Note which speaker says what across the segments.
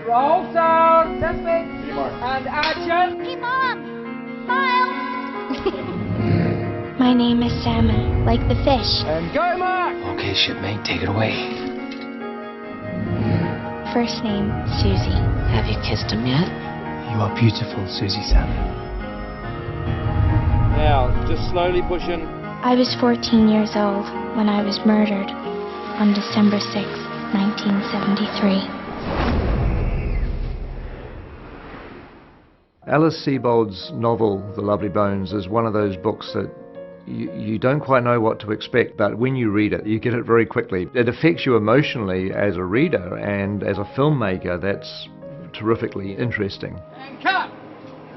Speaker 1: Roll sound, suspect, and action.
Speaker 2: Hey, Mom! Smile! My name is Salmon, like the fish.
Speaker 1: And go, Mark!
Speaker 3: Okay, shipmate, take it away.
Speaker 2: First name, Susie.
Speaker 3: Have you kissed him yet? You are beautiful, Susie Salmon.
Speaker 1: Now, just slowly push in.
Speaker 2: I was 14 years old when I was murdered on December 6, 1973.
Speaker 4: Alice Sebold's novel, The Lovely Bones, is one of those books that you don't quite know what to expect, but when you read it, you get it very quickly. It affects you emotionally as a reader, and as a filmmaker, that's terrifically interesting.
Speaker 1: And cut!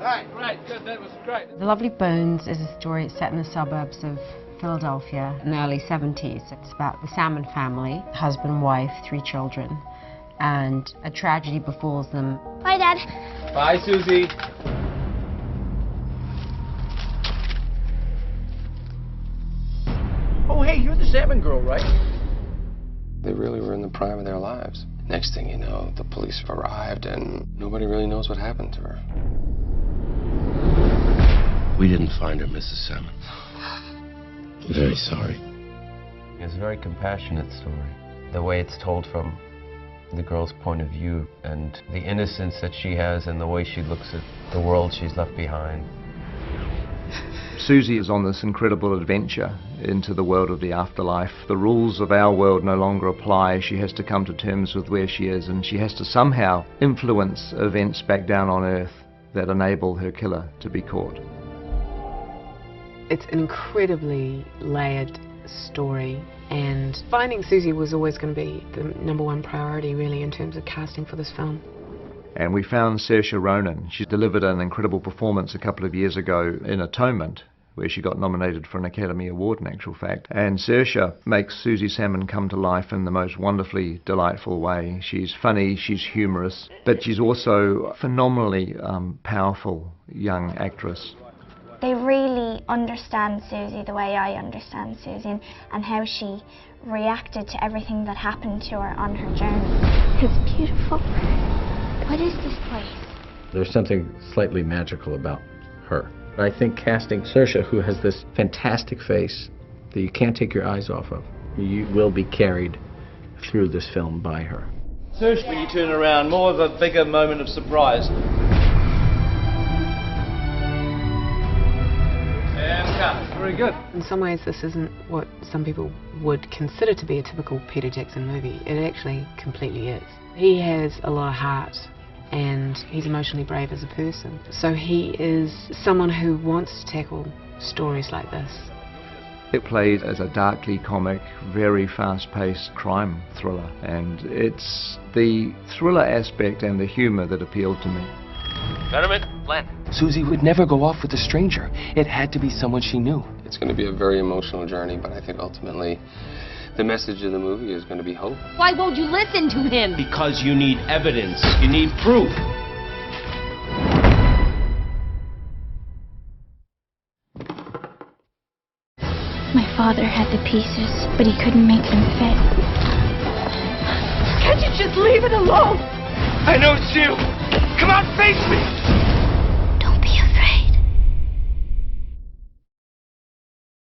Speaker 1: Right, great, good, that was great.
Speaker 5: The Lovely Bones is a story set in the suburbs of Philadelphia in the early 70s. It's about the Salmon family, husband, wife, 3 children, and a tragedy befalls them.
Speaker 2: Bye, Dad.
Speaker 1: Bye, Susie.
Speaker 3: Oh, hey, you're the salmon girl, right?
Speaker 6: They really were in the prime of their lives. Next thing you know, the police have arrived and nobody really knows what happened to her.
Speaker 7: We didn't find her, Mrs. Salmon. Very sorry.
Speaker 8: It's a very compassionate story. The way it's told from the girl's point of view and the innocence that she has and the way she looks at the world she's left behind.
Speaker 4: Susie is on this incredible adventure into the world of the afterlife. The rules of our world no longer apply. She has to come to terms with where she is, and she has to somehow influence events back down on Earth that enable her killer to be caught.
Speaker 9: It's an incredibly layered story, and finding Susie was always going to be the #1 priority, really, in terms of casting for this film.
Speaker 4: And we found Saoirse Ronan. She delivered an incredible performance a couple of years ago in Atonement, where she got nominated for an Academy Award, in actual fact. And Saoirse makes Susie Salmon come to life in the most wonderfully delightful way. She's funny, she's humorous, but she's also a phenomenally powerful young actress.
Speaker 2: They really understand Susie the way I understand Susie, and how she reacted to everything that happened to her on her journey. It's beautiful. What is this place?
Speaker 10: There's something slightly magical about her. I think casting Saoirse, who has this fantastic face that you can't take your eyes off of, you will be carried through this film by her.
Speaker 1: Saoirse, when you turn around, more of a bigger moment of surprise. And cut. Very good.
Speaker 9: In some ways, this isn't what some people would consider to be a typical Peter Jackson movie. It actually completely is. He has a lot of heart, and he's emotionally brave as a person. So he is someone who wants to tackle stories like this.
Speaker 4: It plays as a darkly comic, very fast-paced crime thriller, and it's the thriller aspect and the humor that appealed to me.
Speaker 3: Gentlemen, Len.
Speaker 6: Susie would never go off with a stranger. It had to be someone she knew. It's going to be a very emotional journey, but I think ultimately the message of the movie is going to be hope.
Speaker 5: Why won't you listen to him?
Speaker 7: Because you need evidence. You need proof.
Speaker 2: My father had the pieces, but he couldn't make them fit.
Speaker 1: Can't you just leave it alone? I know it's you. Come on, face me.